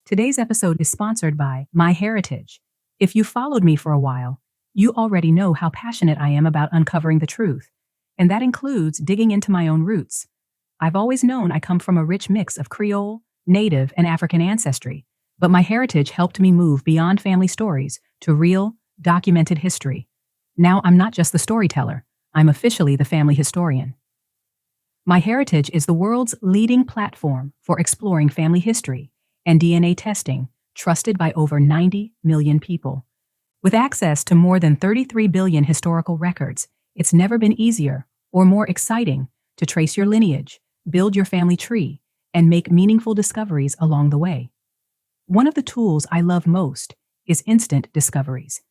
Today's episode is sponsored by My Heritage. If you followed me for a while, you already know how passionate I am about uncovering the truth, and that includes digging into my own roots. I've always known I come from a rich mix of Creole, Native, and African ancestry, but My Heritage helped me move beyond family stories to real, documented history. Now I'm not just the storyteller, I'm officially the family historian. My Heritage is the world's leading platform for exploring family history and DNA testing, trusted by over 90 million people. With access to more than 33 billion historical records, it's never been easier or more exciting to trace your lineage, build your family tree, and make meaningful discoveries along the way. One of the tools I love most is instant discoveries.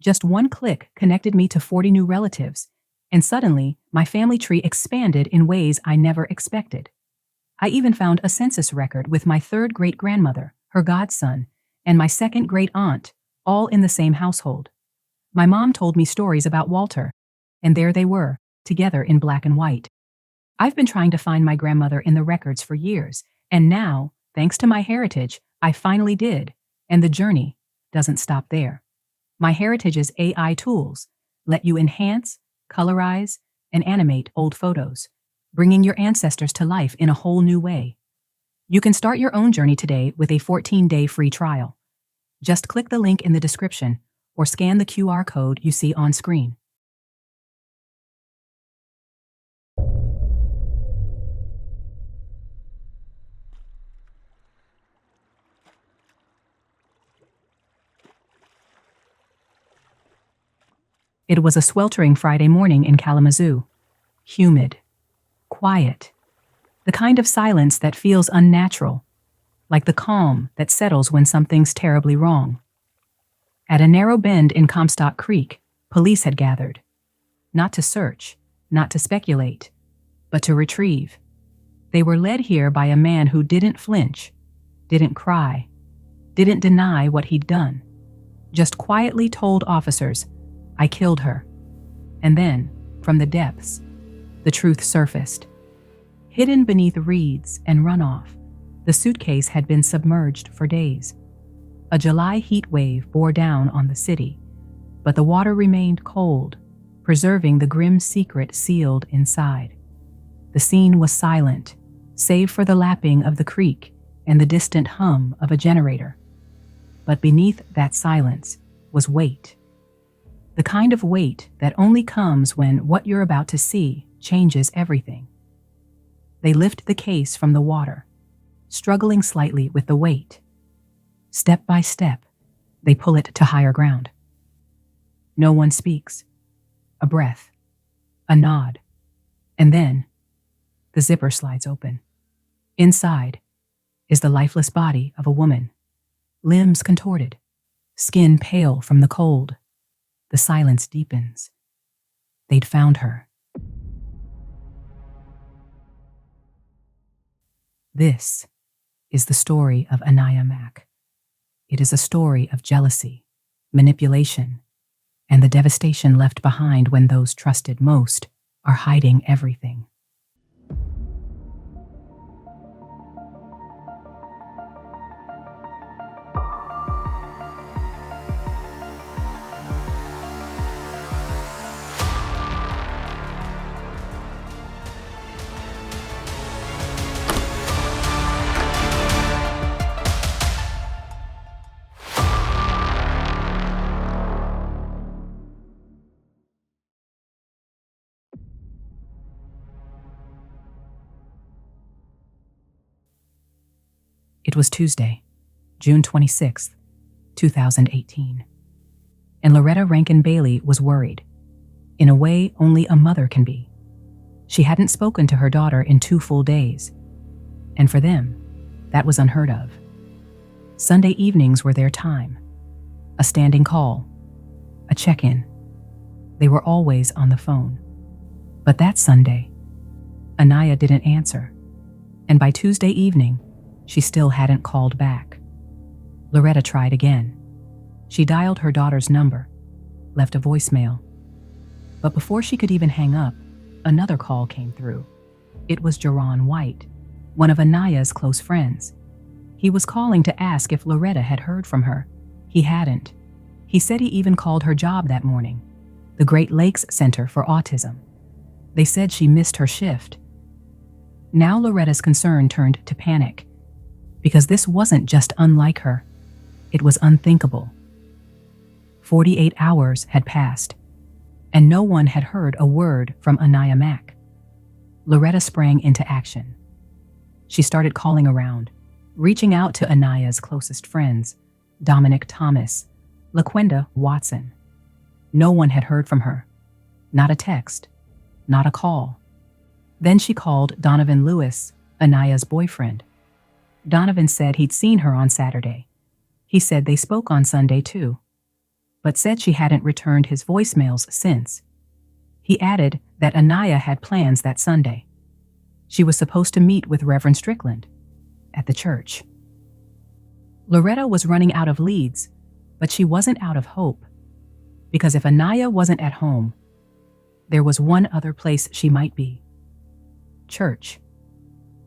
Just one click connected me to 40 new relatives, and suddenly my family tree expanded in ways I never expected. I even found a census record with my third great-grandmother, her godson, and my second great-aunt, all in the same household. My mom told me stories about Walter, and there they were, together in black and white. I've been trying to find my grandmother in the records for years, and now, thanks to My Heritage, I finally did, and the journey doesn't stop there. My Heritage's AI tools let you enhance, colorize, and animate old photos, bringing your ancestors to life in a whole new way. You can start your own journey today with a 14-day free trial. Just click the link in the description or scan the QR code you see on screen. It was a sweltering Friday morning in Kalamazoo. Humid. Quiet. The kind of silence that feels unnatural, like the calm that settles when something's terribly wrong. At a narrow bend in Comstock Creek, police had gathered. Not to search, not to speculate, but to retrieve. They were led here by a man who didn't flinch, didn't cry, didn't deny what he'd done. Just quietly told officers, "I killed her." And then, from the depths, the truth surfaced. Hidden beneath reeds and runoff, the suitcase had been submerged for days. A July heat wave bore down on the city, but the water remained cold, preserving the grim secret sealed inside. The scene was silent, save for the lapping of the creek and the distant hum of a generator. But beneath that silence was weight. The kind of weight that only comes when what you're about to see changes everything. They lift the case from the water, struggling slightly with the weight. Step by step, they pull it to higher ground. No one speaks. A breath, a nod, and then the zipper slides open. Inside is the lifeless body of a woman, limbs contorted, skin pale from the cold. The silence deepens. They'd found her. This is the story of Anayah Mack. It is a story of jealousy, manipulation, and the devastation left behind when those trusted most are hiding everything. It was Tuesday, June 26th, 2018. And Loretta Rankin Bailey was worried, in a way only a mother can be. She hadn't spoken to her daughter in 2 full days, and for them, that was unheard of. Sunday evenings were their time, a standing call, a check-in. They were always on the phone. But that Sunday, Anayah didn't answer, and by Tuesday evening, she still hadn't called back. Loretta tried again. She dialed her daughter's number, left a voicemail. But before she could even hang up, another call came through. It was Jerron White, one of Anayah's close friends. He was calling to ask if Loretta had heard from her. He hadn't. He said he even called her job that morning, the Great Lakes Center for Autism. They said she missed her shift. Now Loretta's concern turned to panic, because this wasn't just unlike her. It was unthinkable. 48 hours had passed, and no one had heard a word from Aniya Mack. Loretta sprang into action. She started calling around, reaching out to Aniya's closest friends, Dominic Thomas, LaQuenda Watson. No one had heard from her. Not a text, not a call. Then she called Donovan Lewis, Aniya's boyfriend. Donovan said he'd seen her on Saturday. He said they spoke on Sunday too, but said she hadn't returned his voicemails since. He added that Annayah had plans that Sunday. She was supposed to meet with Reverend Strickland at the church. Loretta was running out of leads, but she wasn't out of hope, because if Annayah wasn't at home, there was one other place she might be. Church.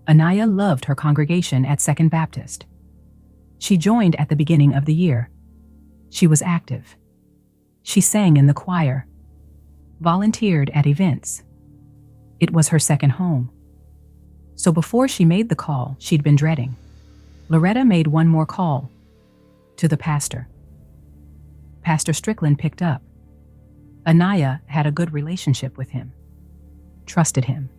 Annayah loved her congregation at Second Baptist. She joined at the beginning of the year. She was active. She sang in the choir, volunteered at events. It was her second home. So before she made the call she'd been dreading, Loretta made one more call to the pastor. Pastor Strickland picked up. Annayah had a good relationship with him, trusted him.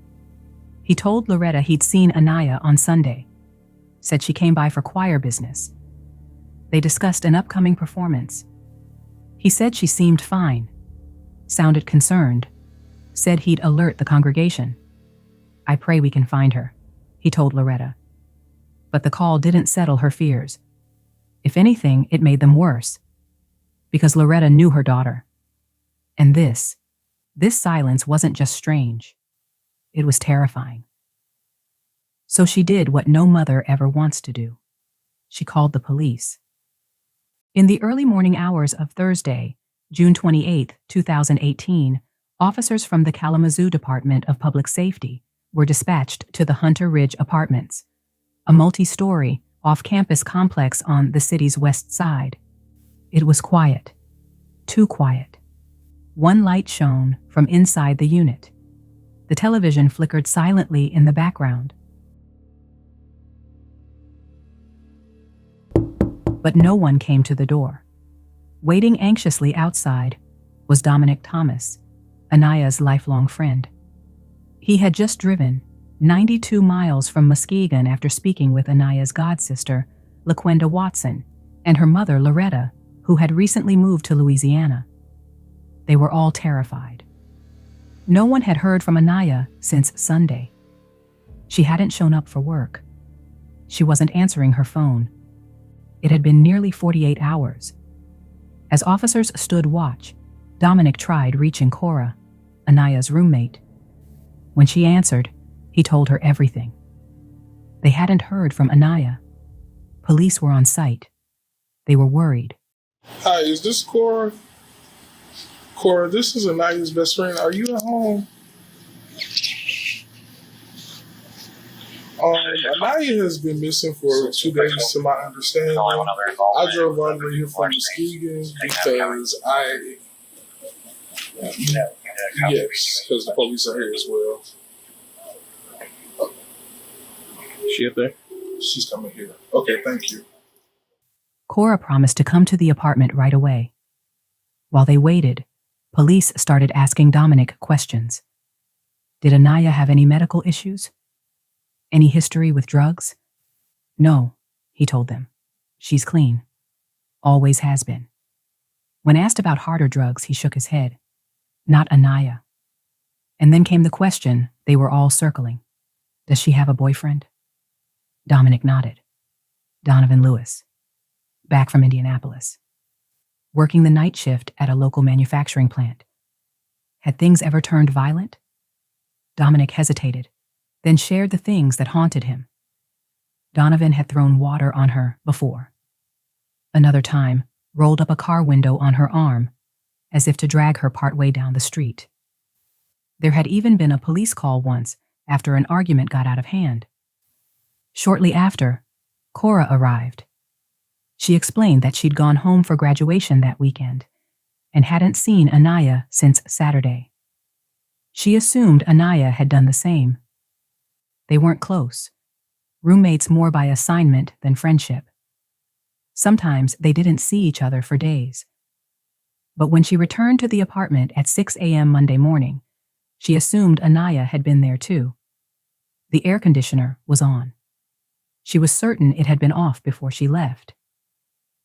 He told Loretta he'd seen Annayah on Sunday, said she came by for choir business. They discussed an upcoming performance. He said she seemed fine, sounded concerned, said he'd alert the congregation. "I pray we can find her," he told Loretta. But the call didn't settle her fears. If anything, it made them worse, because Loretta knew her daughter. And this silence wasn't just strange. It was terrifying. So she did what no mother ever wants to do. She called the police. In the early morning hours of Thursday, June 28, 2018, officers from the Kalamazoo Department of Public Safety were dispatched to the Hunter Ridge Apartments, a multi-story, off-campus complex on the city's west side. It was quiet. Too quiet. One light shone from inside the unit. The television flickered silently in the background. But no one came to the door. Waiting anxiously outside was Dominic Thomas, Annayah's lifelong friend. He had just driven 92 miles from Muskegon after speaking with Annayah's godsister, LaQuenda Watson, and her mother, Loretta, who had recently moved to Louisiana. They were all terrified. No one had heard from Annayah since Sunday. She hadn't shown up for work. She wasn't answering her phone. It had been nearly 48 hours. As officers stood watch, Dominic tried reaching Cora, Annayah's roommate. When she answered, he told her everything. They hadn't heard from Annayah. Police were on site. They were worried. "Hi, is this Cora? Cora, this is Annayah's best friend. Are you at home? Annayah has been missing for 2 days, to my understanding. I drove all the way here from Muskegon because yes, because the police are here as well. She up there? She's coming here. Okay, thank you." Cora promised to come to the apartment right away. While they waited, police started asking Dominic questions. Did Annayah have any medical issues? Any history with drugs? No, he told them. She's clean. Always has been. When asked about harder drugs, he shook his head. Not Annayah. And then came the question they were all circling. Does she have a boyfriend? Dominic nodded. Donovan Lewis. Back from Indianapolis. Working the night shift at a local manufacturing plant. Had things ever turned violent? Dominic hesitated, then shared the things that haunted him. Donovan had thrown water on her before. Another time, rolled up a car window on her arm, as if to drag her partway down the street. There had even been a police call once after an argument got out of hand. Shortly after, Cora arrived. She explained that she'd gone home for graduation that weekend and hadn't seen Anayah since Saturday. She assumed Anayah had done the same. They weren't close, roommates more by assignment than friendship. Sometimes they didn't see each other for days. But when she returned to the apartment at 6 a.m. Monday morning, she assumed Anayah had been there too. The air conditioner was on. She was certain it had been off before she left.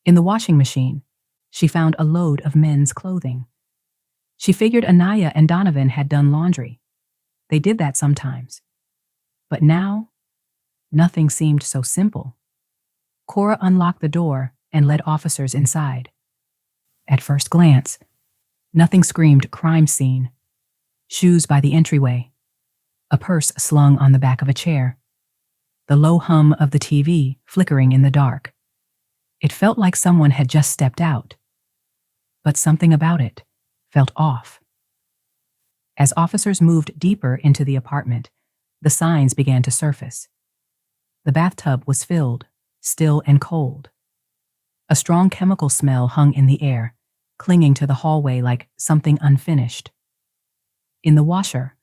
In the washing machine, she found a load of men's clothing. She figured Anayah and Donovan had done laundry. They did that sometimes. But now, nothing seemed so simple. Cora unlocked the door and led officers inside. At first glance, nothing screamed crime scene. Shoes by the entryway, a purse slung on the back of a chair, the low hum of the TV flickering in the dark. It felt like someone had just stepped out. But something about it felt off. As officers moved deeper into the apartment, the signs began to surface. The bathtub was filled, still and cold. A strong chemical smell hung in the air, clinging to the hallway like something unfinished. In the washer,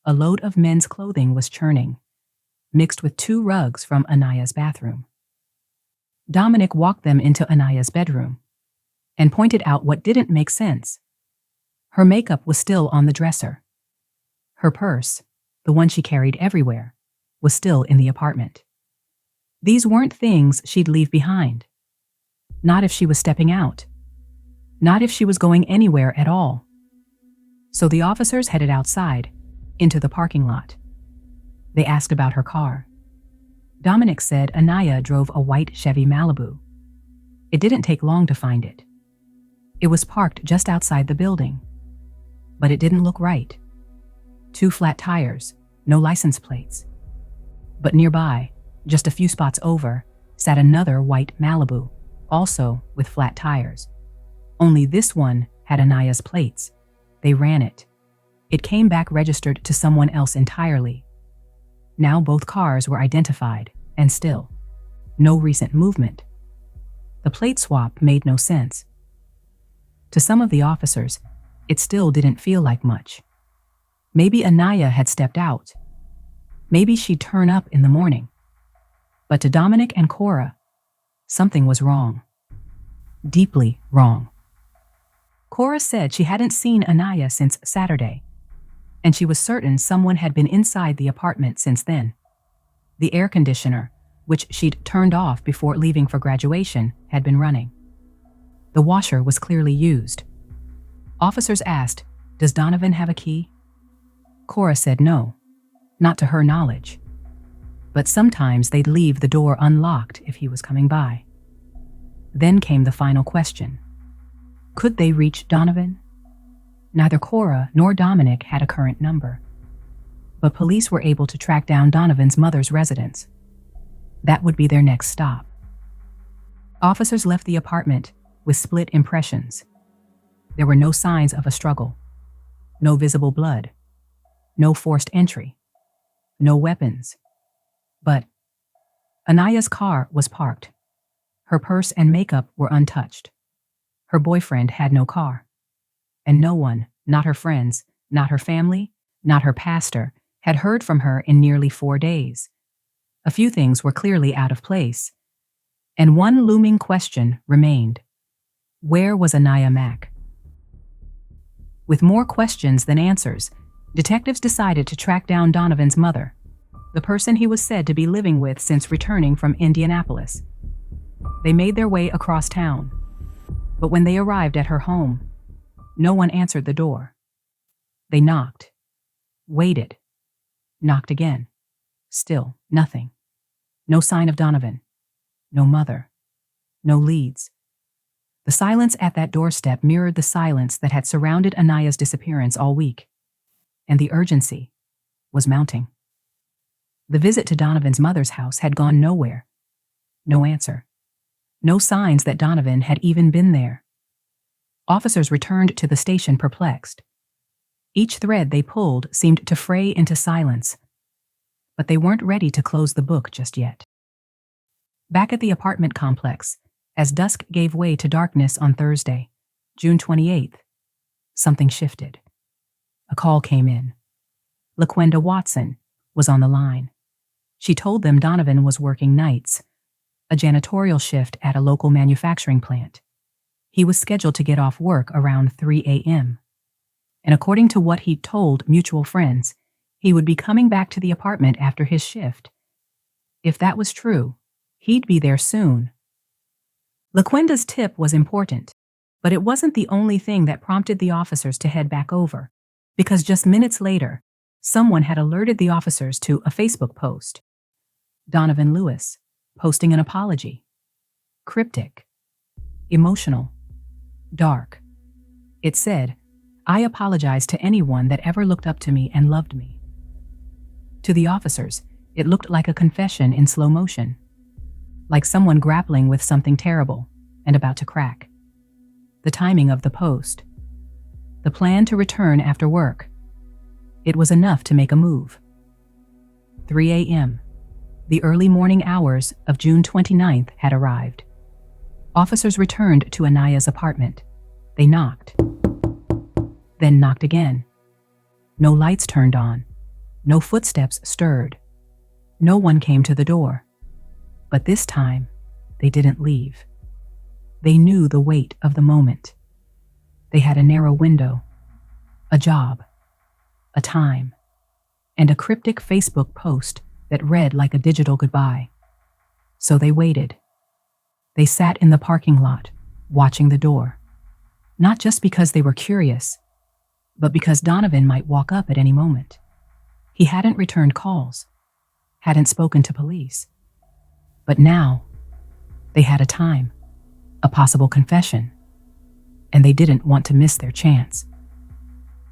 a load of men's clothing was churning, mixed with 2 rugs from Anayah's bathroom. Dominic walked them into Anayah's bedroom and pointed out what didn't make sense. Her makeup was still on the dresser. Her purse, the one she carried everywhere, was still in the apartment. These weren't things she'd leave behind. Not if she was stepping out. Not if she was going anywhere at all. So the officers headed outside, into the parking lot. They asked about her car. Dominic said Anayah drove a white Chevy Malibu. It didn't take long to find it. It was parked just outside the building. But it didn't look right. 2 flat tires, no license plates. But nearby, just a few spots over, sat another white Malibu, also with flat tires. Only this one had Anayah's plates. They ran it. It came back registered to someone else entirely. Now both cars were identified, and still, no recent movement. The plate swap made no sense. To some of the officers, it still didn't feel like much. Maybe Anayah had stepped out. Maybe she'd turn up in the morning. But to Dominic and Cora, something was wrong. Deeply wrong. Cora said she hadn't seen Anayah since Saturday, and she was certain someone had been inside the apartment since then. The air conditioner, which she'd turned off before leaving for graduation, had been running. The washer was clearly used. Officers asked, "Does Donovan have a key?" Cora said no, not to her knowledge. But sometimes they'd leave the door unlocked if he was coming by. Then came the final question. Could they reach Donovan? Neither Cora nor Dominic had a current number. But police were able to track down Donovan's mother's residence. That would be their next stop. Officers left the apartment with split impressions. There were no signs of a struggle, no visible blood, no forced entry, no weapons. But Anayah's car was parked. Her purse and makeup were untouched. Her boyfriend had no car. And no one, not her friends, not her family, not her pastor, had heard from her in nearly 4 days. A few things were clearly out of place. And one looming question remained. Where was Anayah Mack? With more questions than answers, detectives decided to track down Donovan's mother, the person he was said to be living with since returning from Indianapolis. They made their way across town, but when they arrived at her home, no one answered the door. They knocked, waited, knocked again. Still nothing. No sign of Donovan, no mother, no leads. The silence at that doorstep mirrored the silence that had surrounded Anayah's disappearance all week, and the urgency was mounting. The visit to Donovan's mother's house had gone nowhere. No answer. No signs that Donovan had even been there. Officers returned to the station perplexed. Each thread they pulled seemed to fray into silence, but they weren't ready to close the book just yet. Back at the apartment complex, as dusk gave way to darkness on Thursday, June 28th, something shifted. A call came in. LaQuenda Watson was on the line. She told them Donovan was working nights, a janitorial shift at a local manufacturing plant. He was scheduled to get off work around 3 a.m. And according to what he'd told mutual friends, he would be coming back to the apartment after his shift. If that was true, he'd be there soon. LaQuenda's tip was important, but it wasn't the only thing that prompted the officers to head back over, because just minutes later, someone had alerted the officers to a Facebook post. Donovan Lewis posting an apology. Cryptic, emotional, dark. It said, "I apologize to anyone that ever looked up to me and loved me." To the officers, it looked like a confession in slow motion, like someone grappling with something terrible and about to crack. The timing of the post, the plan to return after work, it was enough to make a move. 3 a.m., the early morning hours of June 29th had arrived. Officers returned to Aniya's apartment. They knocked, then knocked again. No lights turned on. No footsteps stirred. No one came to the door. But this time, they didn't leave. They knew the weight of the moment. They had a narrow window, a job, a time, and a cryptic Facebook post that read like a digital goodbye. So they waited. They sat in the parking lot, watching the door. Not just because they were curious, but because Donovan might walk up at any moment. He hadn't returned calls, hadn't spoken to police. But now, they had a time, a possible confession, and they didn't want to miss their chance.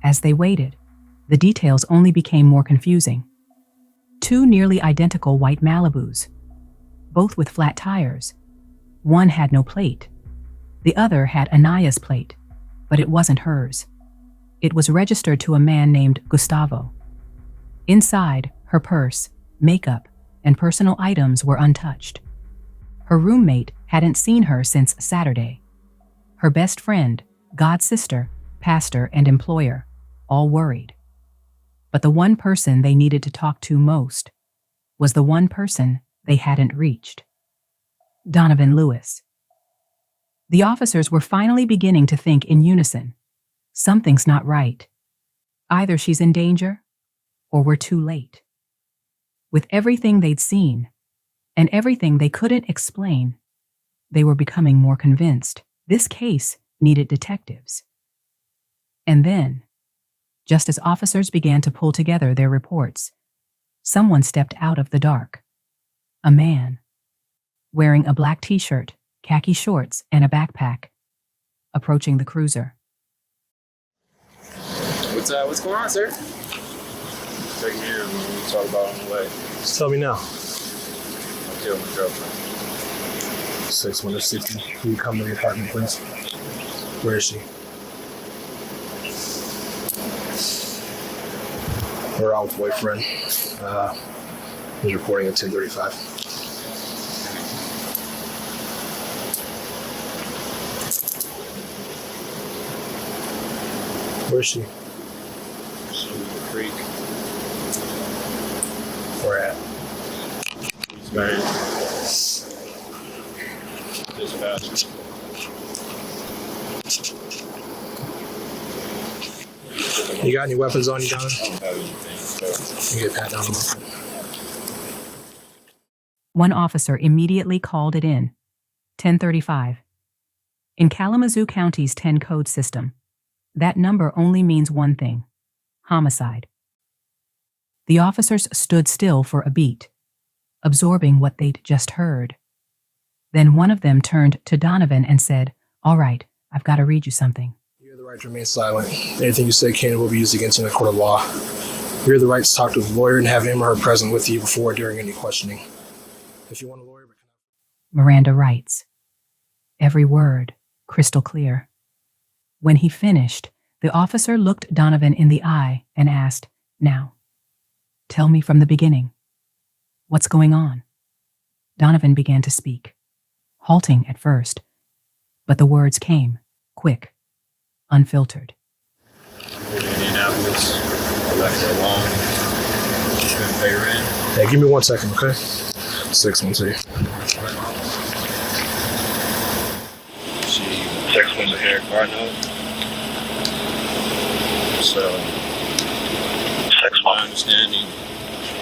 As they waited, the details only became more confusing. 2 nearly identical white Malibus, both with flat tires. One had no plate. The other had Aniya's plate, but it wasn't hers. It was registered to a man named Gustavo. Inside, her purse, makeup, and personal items were untouched. Her roommate hadn't seen her since Saturday. Her best friend, god sister, pastor, and employer, all worried. But the one person they needed to talk to most was the one person they hadn't reached. Donovan Lewis. The officers were finally beginning to think in unison. Something's not right. Either she's in danger, or we're too late. With everything they'd seen, and everything they couldn't explain, they were becoming more convinced this case needed detectives. And then, just as officers began to pull together their reports, someone stepped out of the dark. A man, wearing a black t-shirt, khaki shorts, and a backpack, approaching the cruiser. What's going on, sir? Take me here and we'll talk about it on the way. Just tell me now. I killed my girlfriend. 6160. Will you come to the apartment, please? Where is she? Her out boyfriend. He's reporting at 10:35. Where is she? She's in the creek. Where at? He's married. Dispatch. You got any weapons on you, Donovan? I don't have anything, so. You get pat down a little bit. One officer immediately called it in. 1035. In Kalamazoo County's 10 code system, that number only means one thing: homicide. The officers stood still for a beat, absorbing what they'd just heard. Then one of them turned to Donovan and said, "All right, I've got to read you something." You have the right to remain silent. Anything you say can and will be used against you in a court of law. You have the right to talk to a lawyer and have him or her present with you before or during any questioning. If you want a lawyer... Miranda writes. Every word, crystal clear. When he finished, the officer looked Donovan in the eye and asked, "Now, tell me from the beginning. What's going on?" Donovan began to speak, halting at first, but the words came, quick, unfiltered. Indianapolis. I left her alone. Couldn't pay rent. Hey, give me 1 second, okay? 612. She 6 here, car note. So, my understanding.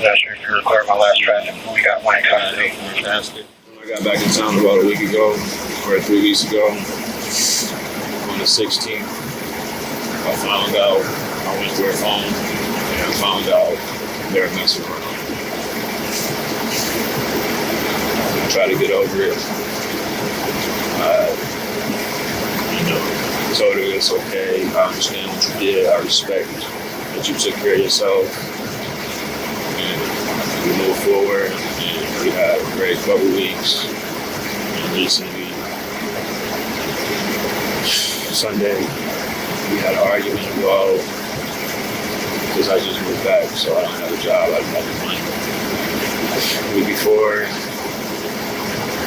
Not sure if you record my last traffic. We got one custody. Fantastic. I got back in town about a week ago, or 3 weeks ago, on the 16th. I found out, I went to her phone, and I found out they were messing around. I tried to get over it. Told her it's okay. I understand what you did. I respect that you took care of yourself. And we moved forward, and we had a great couple weeks. And recently, Sunday, we had an argument involved because I just moved back, so I don't have a job. I don't have the money. The week before,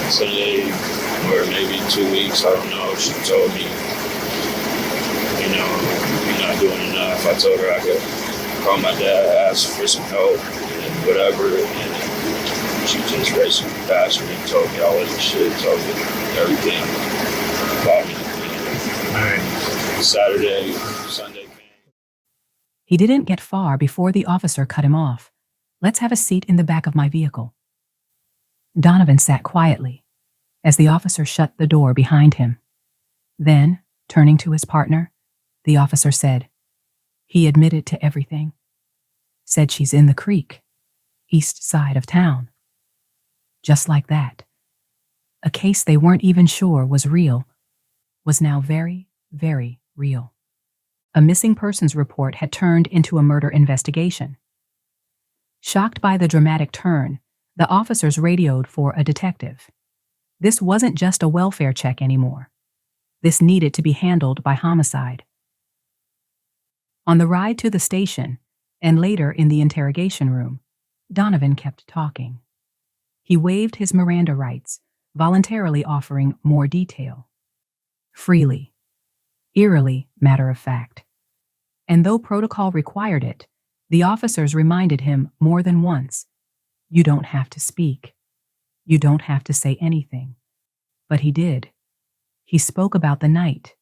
Sunday, or maybe 2 weeks, I don't know, she told me, you're not doing enough. I told her I could call my dad, ask for some help, and whatever, and she just raised some compassion and told me all of this shit, told me everything about me. Saturday, Sunday came. He didn't get far before the officer cut him off. Let's have a seat in the back of my vehicle. Donovan sat quietly as the officer shut the door behind him. Then, turning to his partner, the officer said, he admitted to everything. Said she's in the creek, east side of town. Just like that. A case they weren't even sure was real was now very, very real. A missing persons report had turned into a murder investigation. Shocked by the dramatic turn, the officers radioed for a detective. This wasn't just a welfare check anymore. This needed to be handled by homicide. On the ride to the station, and later in the interrogation room, Donovan kept talking. He waived his Miranda rights, voluntarily offering more detail. Freely, eerily matter of fact. And though protocol required it, the officers reminded him more than once, you don't have to speak. You don't have to say anything. But he did. He spoke about the night,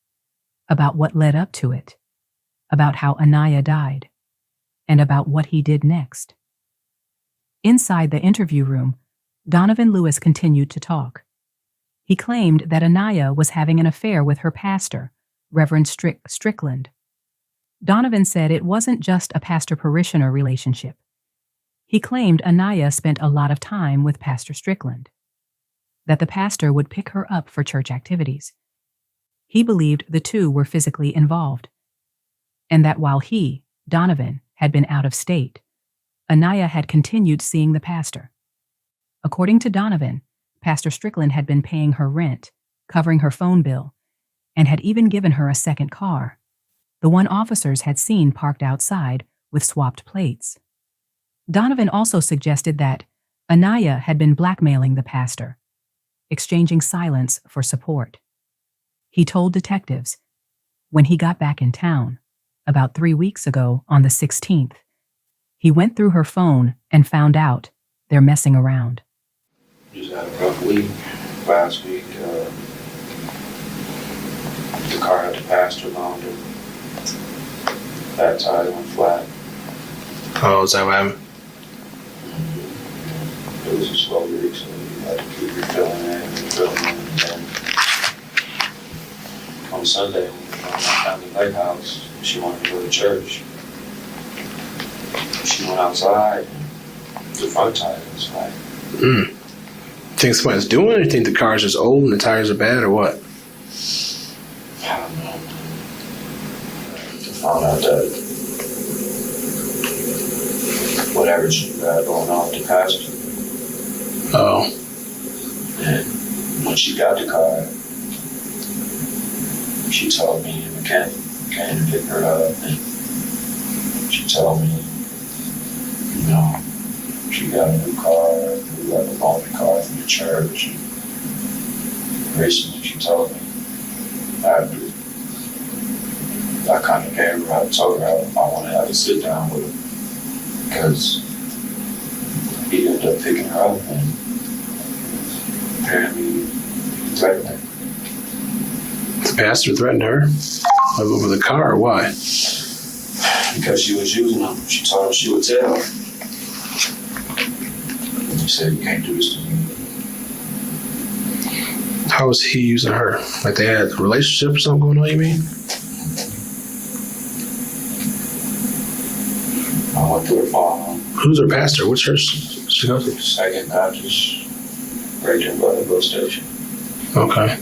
about what led up to it, about how Anayah died, and about what he did next. Inside the interview room, Donovan Lewis continued to talk. He claimed that Anayah was having an affair with her pastor, Reverend Strickland. Donovan said it wasn't just a pastor-parishioner relationship. He claimed Anayah spent a lot of time with Pastor Strickland, that the pastor would pick her up for church activities. He believed the two were physically involved, and that while he, Donovan, had been out of state, Anayah had continued seeing the pastor. According to Donovan, Pastor Strickland had been paying her rent, covering her phone bill, and had even given her a second car, the one officers had seen parked outside with swapped plates. Donovan also suggested that Anayah had been blackmailing the pastor, exchanging silence for support. He told detectives, when he got back in town, about 3 weeks ago on the 16th, he went through her phone and found out they're messing around. Just had a rough week last week. The car had the pastor loaned it. That tire went flat. Oh, is that what happened? It was a slow week, so you had to keep refilling it and refilling it. And on Sunday, when we were on my family lake house, she wanted to go to church. She went outside, and the front tire was flat. Think somebody's doing it? Or you think the car's just old and the tires are bad, or what? I don't know. I found out that whatever she got going on with the pastor. Oh. And when she got the car, she told me the mechanic came to pick her up, and she told me, She got a new car, we got a loaner car from the church. Recently, she told me after I kind of gave her, I told her I want to have a sit down with her because he ended up picking her up and apparently threatened her. The pastor threatened her over the car. Why? Because she was using him. She told him she would tell. And he said, "You can't do this to me." How was he using her? Like they had a relationship or something going on, you mean? I went through her phone. Who's her pastor? What church she goes to? Second Baptist, right there by the bus station. Okay.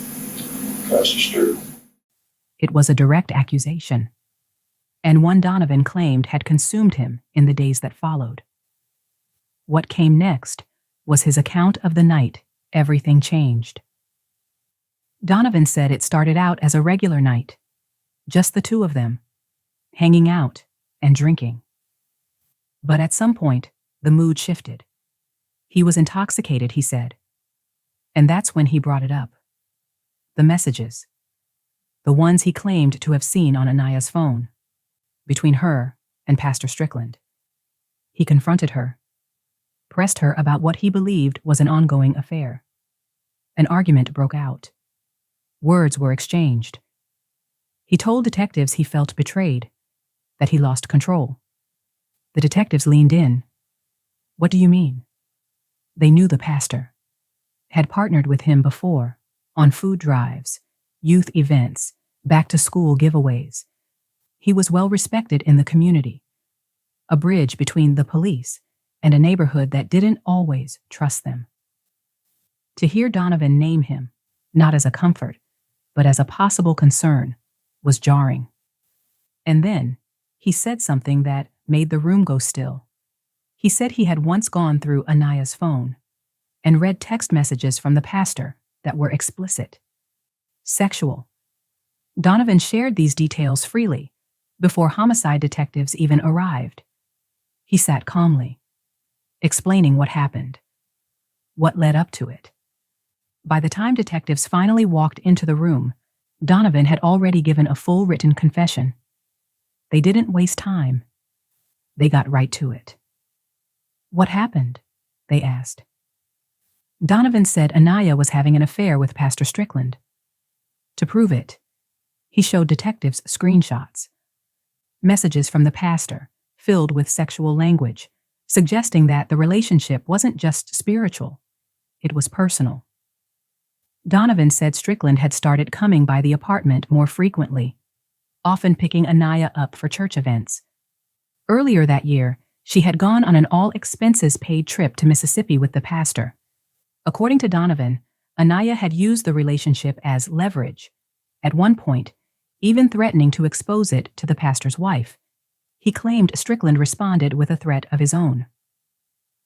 Pastor Strick. It was a direct accusation, and one Donovan claimed had consumed him in the days that followed. What came next was his account of the night everything changed. Donovan said it started out as a regular night, just the two of them, hanging out and drinking. But at some point, the mood shifted. He was intoxicated, he said, and that's when he brought it up. The messages, the ones he claimed to have seen on Aniya's phone, between her and Pastor Strickland. He confronted her, pressed her about what he believed was an ongoing affair. An argument broke out. Words were exchanged. He told detectives he felt betrayed, that he lost control. The detectives leaned in. What do you mean? They knew the pastor, had partnered with him before on food drives, youth events, back-to-school giveaways. He was well respected in the community, a bridge between the police and a neighborhood that didn't always trust them. To hear Donovan name him, not as a comfort, but as a possible concern, was jarring. And then he said something that made the room go still. He said he had once gone through Aniya's phone and read text messages from the pastor that were explicit, sexual. Donovan shared these details freely before homicide detectives even arrived. He sat calmly, explaining what happened, what led up to it. By the time detectives finally walked into the room, Donovan had already given a full written confession. They didn't waste time. They got right to it. What happened? They asked. Donovan said Annayah was having an affair with Pastor Strickland. To prove it, he showed detectives screenshots, messages from the pastor filled with sexual language, suggesting that the relationship wasn't just spiritual, it was personal. Donovan said Strickland had started coming by the apartment more frequently, often picking Annayah up for church events. Earlier that year, she had gone on an all-expenses-paid trip to Mississippi with the pastor. According to Donovan, Annayah had used the relationship as leverage, at one point, even threatening to expose it to the pastor's wife. He claimed Strickland responded with a threat of his own.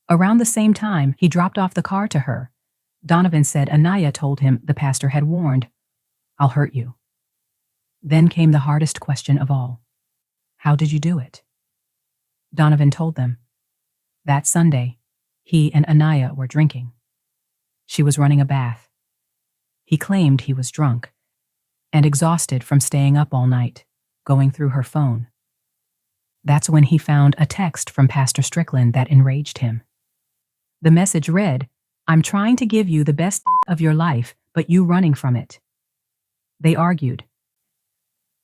Around the same time he dropped off the car to her, Donovan said Annayah told him the pastor had warned, "I'll hurt you." Then came the hardest question of all. How did you do it? Donovan told them. That Sunday, he and Annayah were drinking. She was running a bath. He claimed he was drunk and exhausted from staying up all night, going through her phone. That's when he found a text from Pastor Strickland that enraged him. The message read, "I'm trying to give you the best of your life, but you running from it." They argued.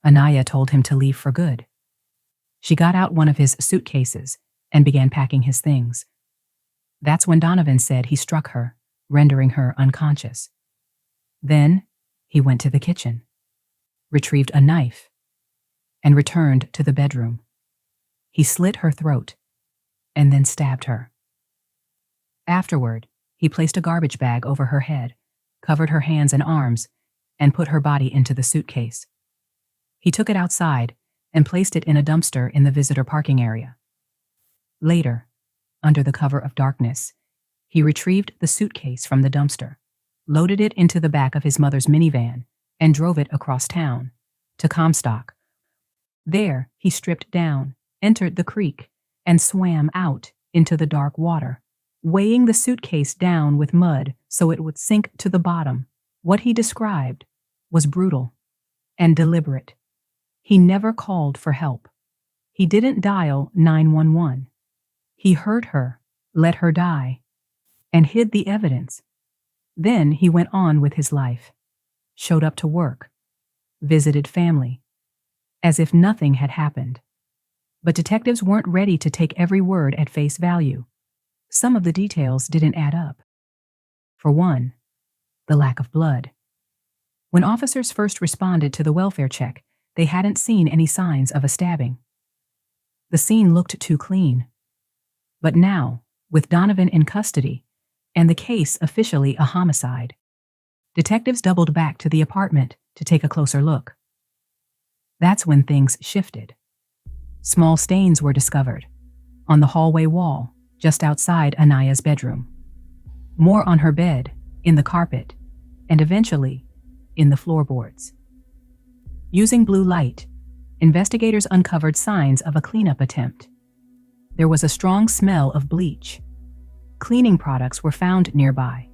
Annayah told him to leave for good. She got out one of his suitcases and began packing his things. That's when Donovan said he struck her, rendering her unconscious. Then he went to the kitchen, retrieved a knife, and returned to the bedroom. He slit her throat and then stabbed her. Afterward, he placed a garbage bag over her head, covered her hands and arms, and put her body into the suitcase. He took it outside and placed it in a dumpster in the visitor parking area. Later, under the cover of darkness, he retrieved the suitcase from the dumpster, loaded it into the back of his mother's minivan, and drove it across town, to Comstock. There, he stripped down, entered the creek, and swam out into the dark water, weighing the suitcase down with mud so it would sink to the bottom. What he described was brutal and deliberate. He never called for help. He didn't dial 911. He hurt her, let her die, and hid the evidence. Then he went on with his life, showed up to work, visited family, as if nothing had happened. But detectives weren't ready to take every word at face value. Some of the details didn't add up. For one, the lack of blood. When officers first responded to the welfare check, they hadn't seen any signs of a stabbing. The scene looked too clean. But now, with Donovan in custody, and the case officially a homicide, detectives doubled back to the apartment to take a closer look. That's when things shifted. Small stains were discovered on the hallway wall just outside Aniya's bedroom. More on her bed, in the carpet, and eventually in the floorboards. Using blue light, investigators uncovered signs of a cleanup attempt. There was a strong smell of bleach. Cleaning products were found nearby,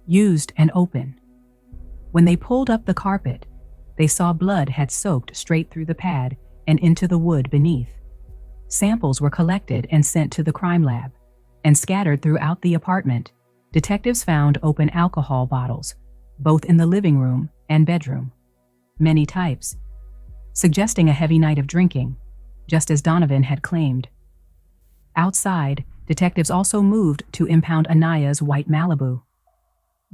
used and open. When they pulled up the carpet, they saw blood had soaked straight through the pad and into the wood beneath. Samples were collected and sent to the crime lab, and scattered throughout the apartment, detectives found open alcohol bottles, both in the living room and bedroom. Many types, suggesting a heavy night of drinking, just as Donovan had claimed. Outside, detectives also moved to impound Aniya's white Malibu.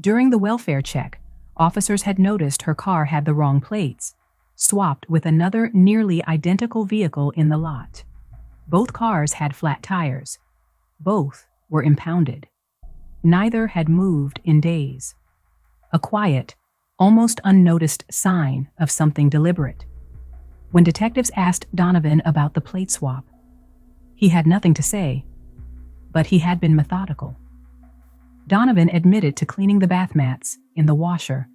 During the welfare check, officers had noticed her car had the wrong plates, swapped with another nearly identical vehicle in the lot. Both cars had flat tires. Both were impounded. Neither had moved in days. A quiet, almost unnoticed sign of something deliberate. When detectives asked Donovan about the plate swap, he had nothing to say, but he had been methodical. Donovan admitted to cleaning the bath mats in the washer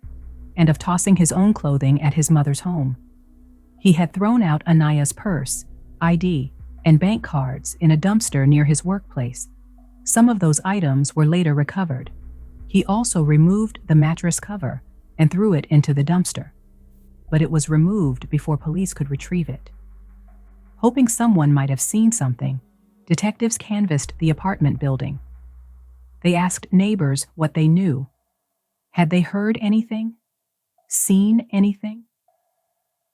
and of tossing his own clothing at his mother's home. He had thrown out Aniya's purse, ID, and bank cards in a dumpster near his workplace. Some of those items were later recovered. He also removed the mattress cover and threw it into the dumpster, but it was removed before police could retrieve it. Hoping someone might have seen something, detectives canvassed the apartment building. They asked neighbors what they knew. Had they heard anything? Seen anything?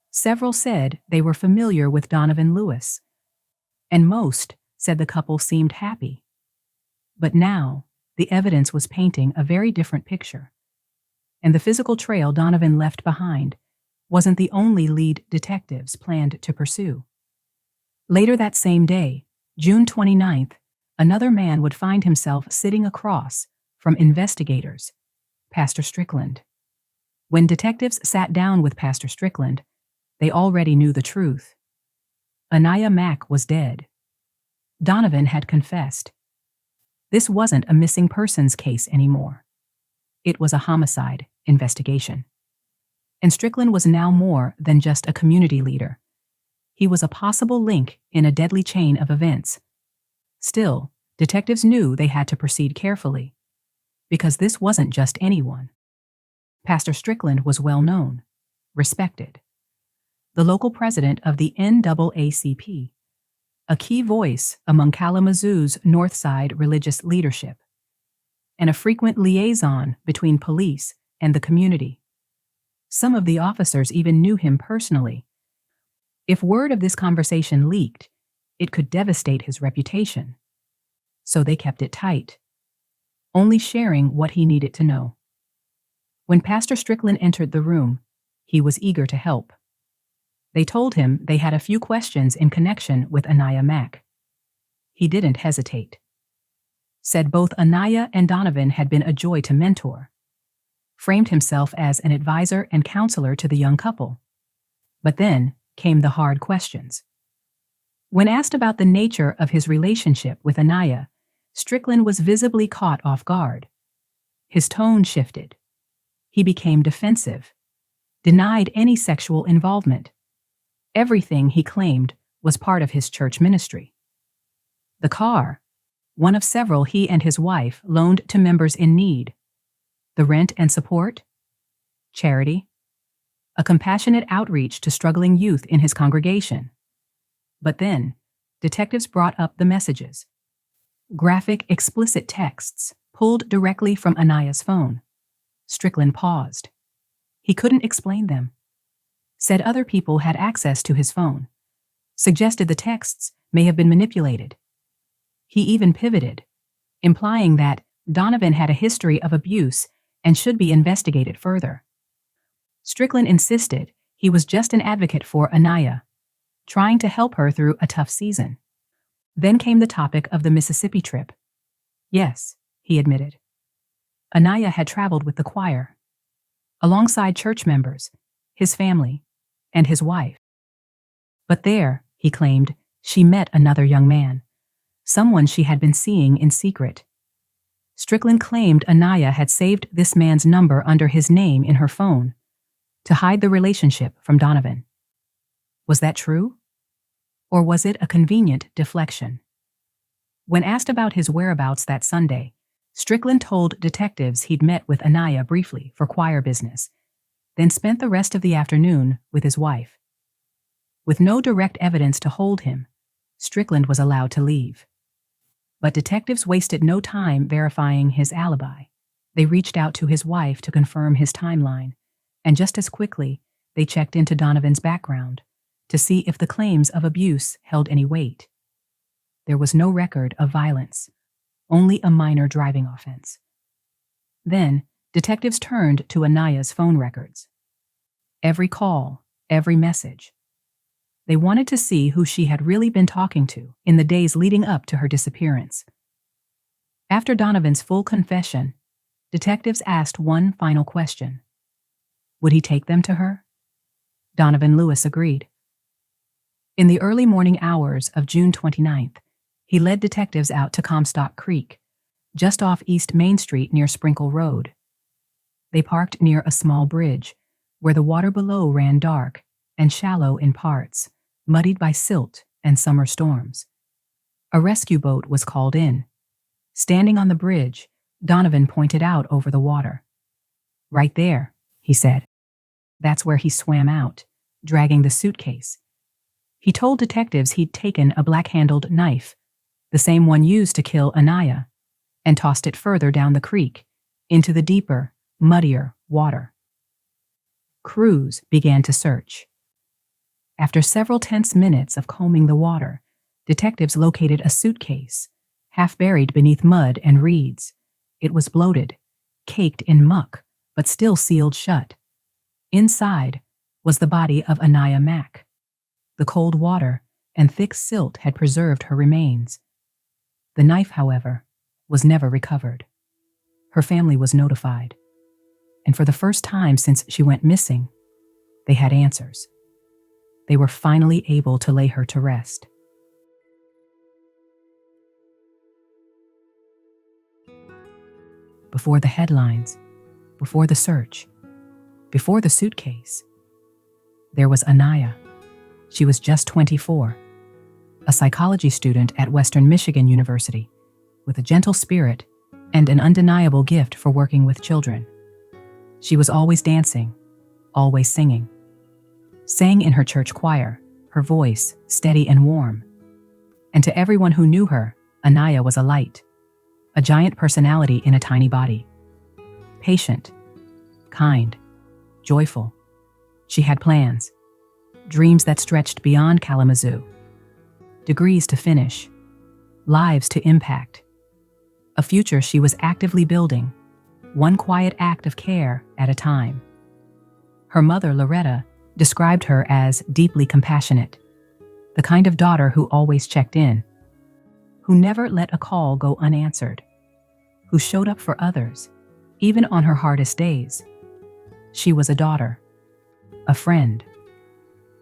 Several said they were familiar with Donovan Lewis, and most said the couple seemed happy. But now, the evidence was painting a very different picture, and the physical trail Donovan left behind wasn't the only lead detectives planned to pursue. Later that same day, June 29th, another man would find himself sitting across from investigators, Pastor Strickland. When detectives sat down with Pastor Strickland, they already knew the truth. Anayah Mack was dead. Donovan had confessed. This wasn't a missing persons case anymore. It was a homicide investigation. And Strickland was now more than just a community leader. He was a possible link in a deadly chain of events. Still, detectives knew they had to proceed carefully, because this wasn't just anyone. Pastor Strickland was well known, respected. The local president of the NAACP, a key voice among Kalamazoo's North Side religious leadership, and a frequent liaison between police and the community. Some of the officers even knew him personally. If word of this conversation leaked, it could devastate his reputation. So they kept it tight, only sharing what he needed to know. When Pastor Strickland entered the room, he was eager to help. They told him they had a few questions in connection with Anayah Mack. He didn't hesitate. Said both Anayah and Donovan had been a joy to mentor. Framed himself as an advisor and counselor to the young couple. But then came the hard questions. When asked about the nature of his relationship with Anayah, Strickland was visibly caught off guard. His tone shifted. He became defensive, denied any sexual involvement. Everything he claimed was part of his church ministry. The car, one of several he and his wife loaned to members in need. The rent and support? Charity. A compassionate outreach to struggling youth in his congregation. But then, detectives brought up the messages. Graphic, explicit texts pulled directly from Aniya's phone. Strickland paused. He couldn't explain them. Said other people had access to his phone. Suggested the texts may have been manipulated. He even pivoted, implying that Donovan had a history of abuse and should be investigated further. Strickland insisted he was just an advocate for Annayah, trying to help her through a tough season. Then came the topic of the Mississippi trip. Yes, he admitted. Annayah had traveled with the choir, alongside church members, his family, and his wife. But there, he claimed, she met another young man, someone she had been seeing in secret. Strickland claimed Annayah had saved this man's number under his name in her phone to hide the relationship from Donovan. Was that true? Or was it a convenient deflection? When asked about his whereabouts that Sunday, Strickland told detectives he'd met with Annayah briefly for choir business, then spent the rest of the afternoon with his wife. With no direct evidence to hold him, Strickland was allowed to leave. But detectives wasted no time verifying his alibi. They reached out to his wife to confirm his timeline, and just as quickly, they checked into Donovan's background to see if the claims of abuse held any weight. There was no record of violence, only a minor driving offense. Then, detectives turned to Annayah's phone records. Every call, every message. They wanted to see who she had really been talking to in the days leading up to her disappearance. After Donovan's full confession, detectives asked one final question. Would he take them to her? Donovan Lewis agreed. In the early morning hours of June 29th, he led detectives out to Comstock Creek, just off East Main Street near Sprinkle Road. They parked near a small bridge, where the water below ran dark and shallow in parts, muddied by silt and summer storms. A rescue boat was called in. Standing on the bridge, Donovan pointed out over the water. Right there, he said. That's where he swam out, dragging the suitcase. He told detectives he'd taken a black-handled knife, the same one used to kill Annayah, and tossed it further down the creek, into the deeper, muddier water. Crews began to search. After several tense minutes of combing the water, detectives located a suitcase, half buried beneath mud and reeds. It was bloated, caked in muck, but still sealed shut. Inside was the body of Anayah Mack. The cold water and thick silt had preserved her remains. The knife, however, was never recovered. Her family was notified, and for the first time since she went missing, they had answers. They were finally able to lay her to rest. Before the headlines, before the search, before the suitcase, there was Annayah. She was just 24, a psychology student at Western Michigan University, with a gentle spirit and an undeniable gift for working with children. She was always dancing, always singing. Sang in her church choir, her voice steady and warm. And to everyone who knew her, Annayah was a light, a giant personality in a tiny body. Patient, kind, joyful. She had plans, dreams that stretched beyond Kalamazoo, degrees to finish, lives to impact, a future she was actively building, one quiet act of care at a time. Her mother, Loretta, described her as deeply compassionate, the kind of daughter who always checked in, who never let a call go unanswered, who showed up for others, even on her hardest days. She was a daughter, a friend,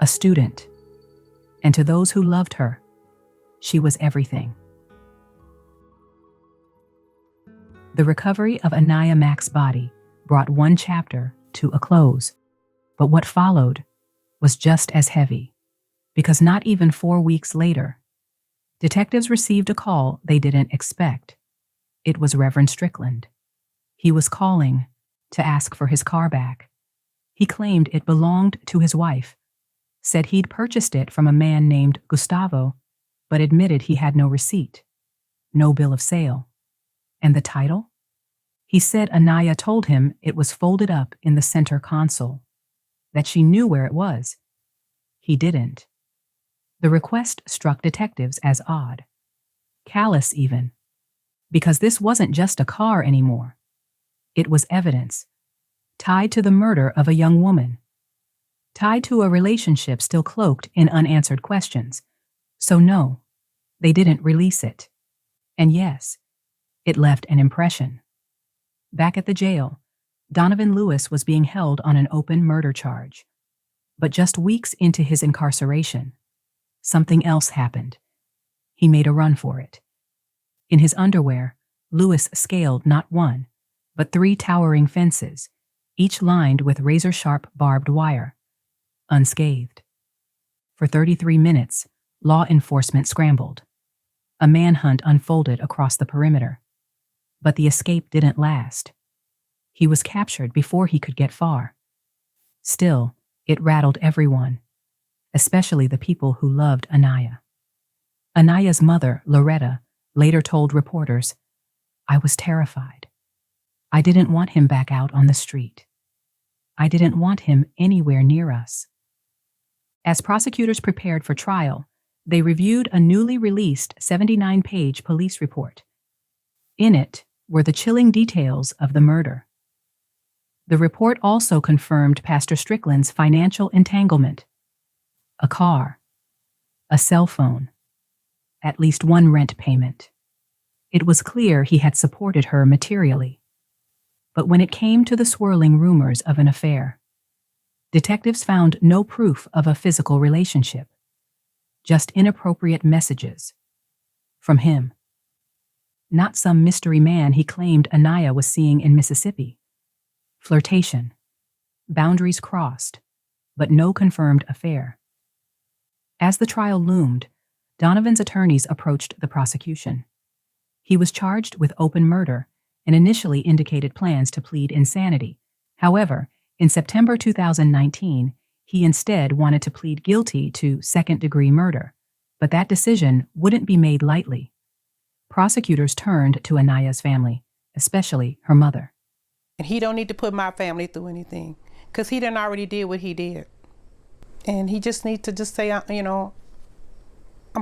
a student, and to those who loved her, she was everything. The recovery of Anayah Mack's body brought one chapter to a close, but what followed was just as heavy, because not even 4 weeks later, Detectives received a call they didn't expect. It was Reverend Strickland. He was calling to ask for his car back. He claimed it belonged to his wife, said he'd purchased it from a man named Gustavo, but admitted he had no receipt, no bill of sale. And the title? He said Anayah told him it was folded up in the center console, that she knew where it was. He didn't. The request struck detectives as odd, callous even, because this wasn't just a car anymore. It was evidence, tied to the murder of a young woman, tied to a relationship still cloaked in unanswered questions. So no, they didn't release it. And yes, it left an impression. Back at the jail, Donovan Lewis was being held on an open murder charge. But just weeks into his incarceration, something else happened. He made a run for it. In his underwear, Lewis scaled not one, but 3 towering fences, each lined with razor-sharp barbed wire, unscathed. For 33 minutes, law enforcement scrambled. A manhunt unfolded across the perimeter. But the escape didn't last. He was captured before he could get far. Still, it rattled everyone, especially the people who loved Anayah. Anayah's mother, Loretta, later told reporters, "I was terrified. I didn't want him back out on the street. I didn't want him anywhere near us." As prosecutors prepared for trial, they reviewed a newly released 79-page police report. In it were the chilling details of the murder. The report also confirmed Pastor Strickland's financial entanglement: a car, a cell phone, at least one rent payment. It was clear he had supported her materially. But when it came to the swirling rumors of an affair, detectives found no proof of a physical relationship, just inappropriate messages from him. Not some mystery man he claimed Anayah was seeing in Mississippi. Flirtation, boundaries crossed, but no confirmed affair. As the trial loomed, Donovan's attorneys approached the prosecution. He was charged with open murder and initially indicated plans to plead insanity. However, in September 2019, he instead wanted to plead guilty to second-degree murder, but that decision wouldn't be made lightly. Prosecutors turned to Anayah's family, especially her mother. And he don't need to put my family through anything, because he done already did what he did. And he just needs to just say, I'm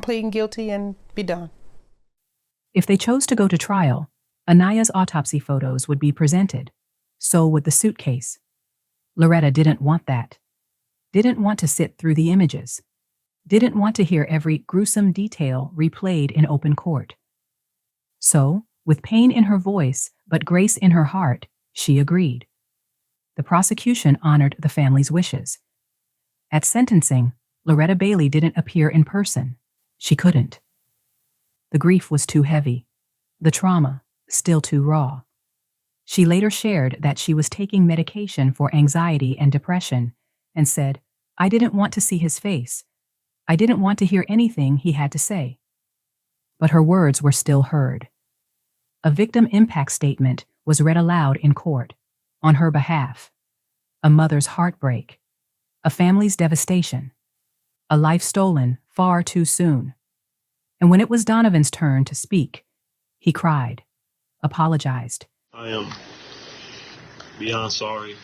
pleading guilty and be done. If they chose to go to trial, Anayah's autopsy photos would be presented. So would the suitcase. Loretta didn't want that. Didn't want to sit through the images. Didn't want to hear every gruesome detail replayed in open court. So, with pain in her voice but grace in her heart, she agreed. The prosecution honored the family's wishes. At sentencing, Loretta Bailey didn't appear in person. She couldn't. The grief was too heavy. The trauma, still too raw. She later shared that she was taking medication for anxiety and depression and said, "I didn't want to see his face. I didn't want to hear anything he had to say." But her words were still heard. A victim impact statement was read aloud in court, on her behalf. A mother's heartbreak, a family's devastation, a life stolen far too soon. And when it was Donovan's turn to speak, he cried, apologized. I am beyond sorry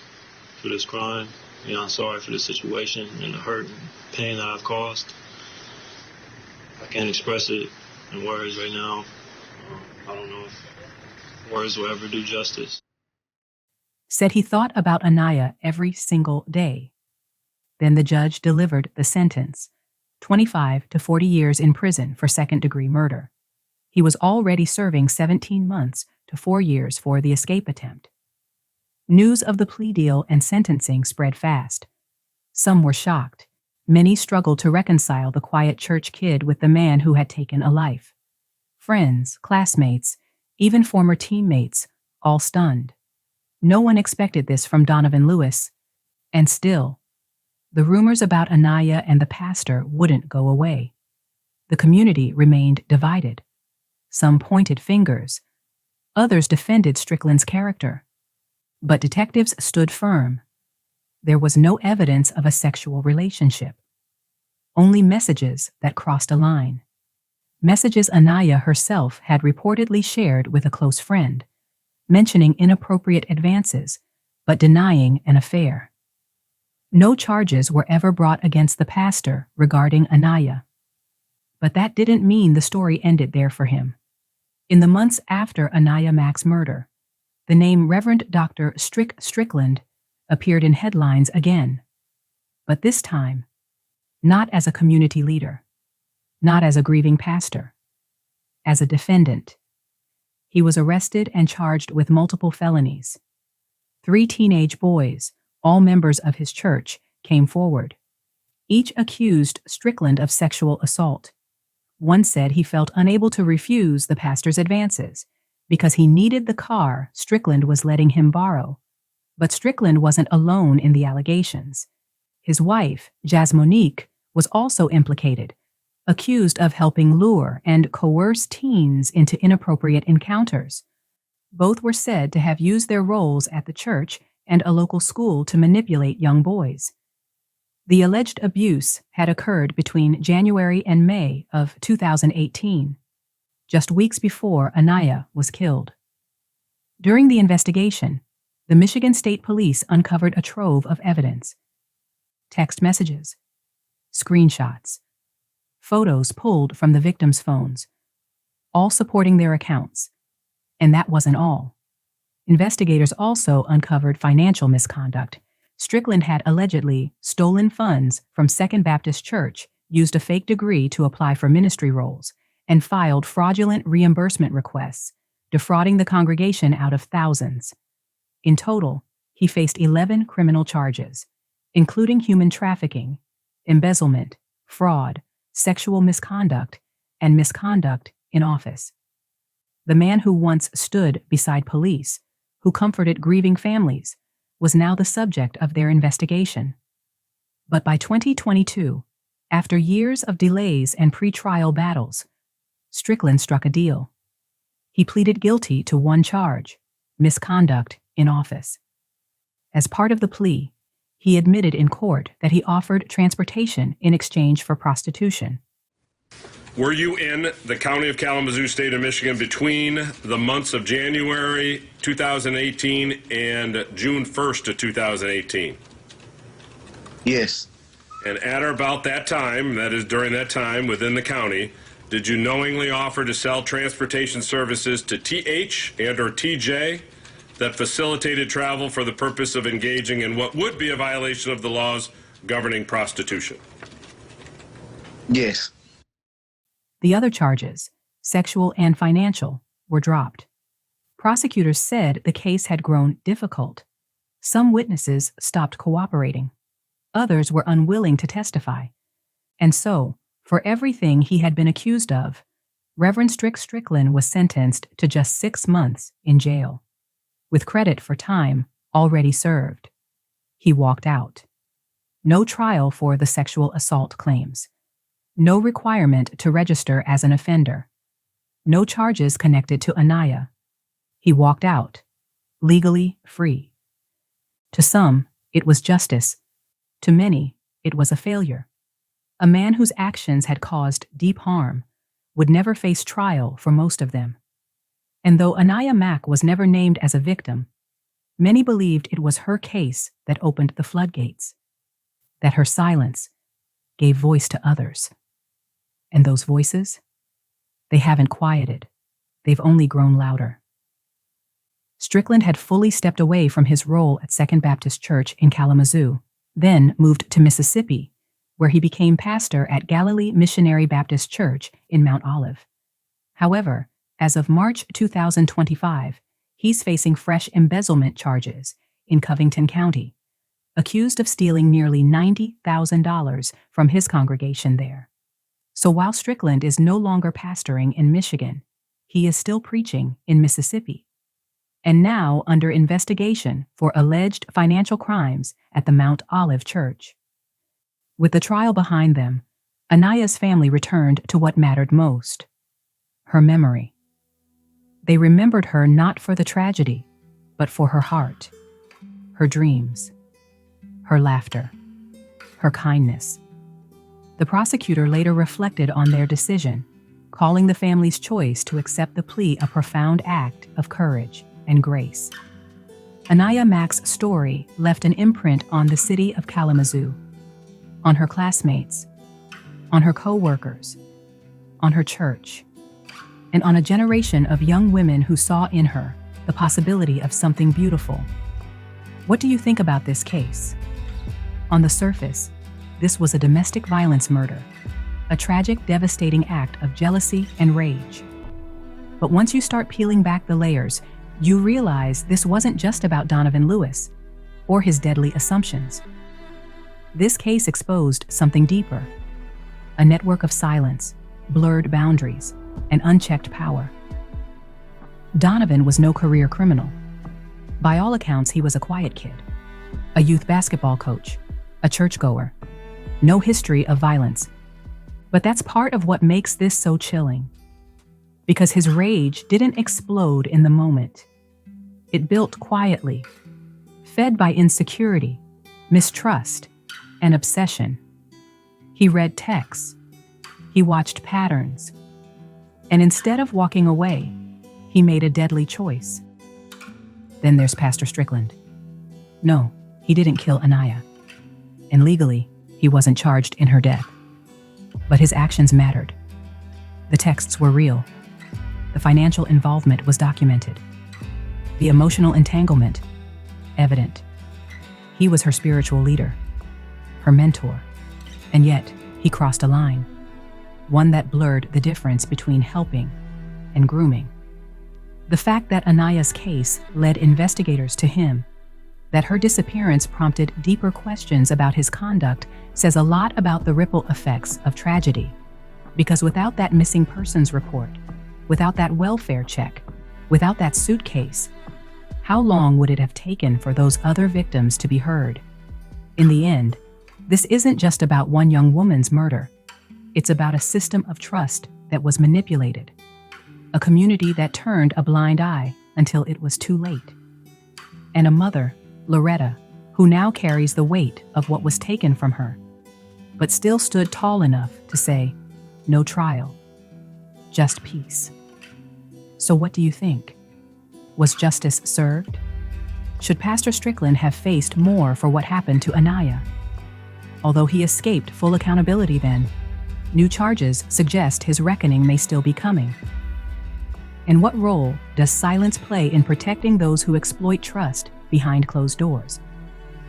for this crime, beyond sorry for this situation and the hurt and pain that I've caused. I can't express it in words right now. I don't know if words will ever do justice. Said he thought about Anayah every single day. Then the judge delivered the sentence, 25 to 40 years in prison for second-degree murder. He was already serving 17 months to 4 years for the escape attempt. News of the plea deal and sentencing spread fast. Some were shocked. Many struggled to reconcile the quiet church kid with the man who had taken a life. Friends, classmates, even former teammates, all stunned. No one expected this from Donovan Lewis. And still, the rumors about Anayah and the pastor wouldn't go away. The community remained divided. Some pointed fingers. Others defended Strickland's character. But detectives stood firm. There was no evidence of a sexual relationship. Only messages that crossed a line. Messages Anayah herself had reportedly shared with a close friend, mentioning inappropriate advances, but denying an affair. No charges were ever brought against the pastor regarding Anayah. But that didn't mean the story ended there for him. In the months after Anayah Mack's murder, the name Reverend Dr. Strickland appeared in headlines again. But this time, not as a community leader, not as a grieving pastor, as a defendant. He was arrested and charged with multiple felonies. 3 teenage boys, all members of his church, came forward. Each accused Strickland of sexual assault. One said he felt unable to refuse the pastor's advances because he needed the car Strickland was letting him borrow. But Strickland wasn't alone in the allegations. His wife, Jasmonique, was also implicated, accused of helping lure and coerce teens into inappropriate encounters. Both were said to have used their roles at the church and a local school to manipulate young boys. The alleged abuse had occurred between January and May of 2018, just weeks before Anayah was killed. During the investigation, the Michigan State Police uncovered a trove of evidence. Text messages, screenshots, photos pulled from the victims' phones, all supporting their accounts. And that wasn't all. Investigators also uncovered financial misconduct. Strickland had allegedly stolen funds from Second Baptist Church, used a fake degree to apply for ministry roles, and filed fraudulent reimbursement requests, defrauding the congregation out of thousands. In total, he faced 11 criminal charges, including human trafficking, embezzlement, fraud, sexual misconduct, and misconduct in office. The man who once stood beside police, who comforted grieving families, was now the subject of their investigation. But by 2022, after years of delays and pre-trial battles, Strickland struck a deal. He pleaded guilty to one charge, misconduct in office. As part of the plea, he admitted in court that he offered transportation in exchange for prostitution. Were you in the county of Kalamazoo, state of Michigan, between the months of January 2018 and June 1st of 2018? Yes. And at or about that time, that is during that time within the county, did you knowingly offer to sell transportation services to TH and or TJ that facilitated travel for the purpose of engaging in what would be a violation of the laws governing prostitution? Yes. The other charges, sexual and financial, were dropped. Prosecutors said the case had grown difficult. Some witnesses stopped cooperating. Others were unwilling to testify. And so, for everything he had been accused of, Reverend Strickland was sentenced to just 6 months in jail, with credit for time already served. He walked out. No trial for the sexual assault claims. No requirement to register as an offender. No charges connected to Anayah. He walked out, legally free. To some, it was justice. To many, it was a failure. A man whose actions had caused deep harm would never face trial for most of them. And though Anayah Mack was never named as a victim, many believed it was her case that opened the floodgates, that her silence gave voice to others. And those voices, they haven't quieted. They've only grown louder. Strickland had fully stepped away from his role at Second Baptist Church in Kalamazoo, then moved to Mississippi, where he became pastor at Galilee Missionary Baptist Church in Mount Olive. However, as of March 2025, he's facing fresh embezzlement charges in Covington County, accused of stealing nearly $90,000 from his congregation there. So while Strickland is no longer pastoring in Michigan, he is still preaching in Mississippi, and now under investigation for alleged financial crimes at the Mount Olive Church. With the trial behind them, Aniya's family returned to what mattered most: her memory. They remembered her not for the tragedy, but for her heart, her dreams, her laughter, her kindness. The prosecutor later reflected on their decision, calling the family's choice to accept the plea a profound act of courage and grace. Anayah Mack's story left an imprint on the city of Kalamazoo, on her classmates, on her co-workers, on her church, and on a generation of young women who saw in her the possibility of something beautiful. What do you think about this case? On the surface, this was a domestic violence murder, a tragic, devastating act of jealousy and rage. But once you start peeling back the layers, you realize this wasn't just about Donovan Lewis or his deadly assumptions. This case exposed something deeper: a network of silence, blurred boundaries, and unchecked power. Donovan was no career criminal. By all accounts, he was a quiet kid, a youth basketball coach, a churchgoer, no history of violence. But that's part of what makes this so chilling, because his rage didn't explode in the moment. It built quietly, fed by insecurity, mistrust, and obsession. He read texts, he watched patterns, and instead of walking away, he made a deadly choice. Then there's Pastor Strickland. No, he didn't kill Anayah, and legally, he wasn't charged in her death. But his actions mattered. The texts were real. The financial involvement was documented. The emotional entanglement, evident. He was her spiritual leader, her mentor, and yet he crossed a line, one that blurred the difference between helping and grooming. The fact that Anayah's case led investigators to him, that her disappearance prompted deeper questions about his conduct, says a lot about the ripple effects of tragedy. Because without that missing persons report, without that welfare check, without that suitcase, how long would it have taken for those other victims to be heard? In the end, this isn't just about one young woman's murder. It's about a system of trust that was manipulated, a community that turned a blind eye until it was too late, and a mother, Loretta, who now carries the weight of what was taken from her, but still stood tall enough to say, no trial, just peace. So what do you think? Was justice served? Should Pastor Strickland have faced more for what happened to Anayah? Although he escaped full accountability then, new charges suggest his reckoning may still be coming. And what role does silence play in protecting those who exploit trust behind closed doors?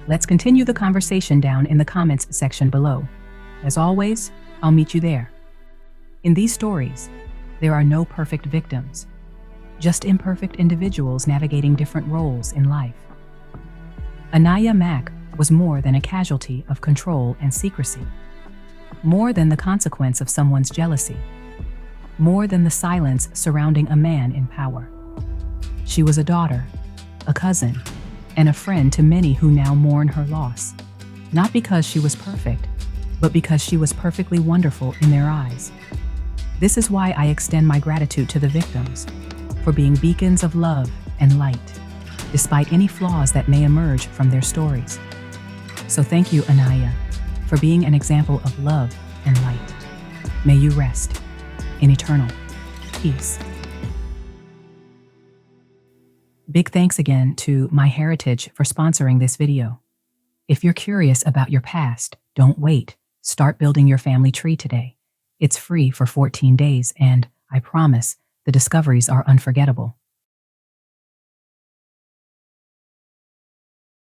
Let's continue the conversation down in the comments section below. As always, I'll meet you there. In these stories, there are no perfect victims, just imperfect individuals navigating different roles in life. Anayah Mack was more than a casualty of control and secrecy, more than the consequence of someone's jealousy, more than the silence surrounding a man in power. She was a daughter, a cousin, and a friend to many who now mourn her loss, not because she was perfect, but because she was perfectly wonderful in their eyes. This is why I extend my gratitude to the victims, for being beacons of love and light, despite any flaws that may emerge from their stories. So thank you, Anayah, for being an example of love and light. May you rest in eternal peace. Big thanks again to My Heritage for sponsoring this video. If you're curious about your past, don't wait. Start building your family tree today. It's free for 14 days, and I promise the discoveries are unforgettable.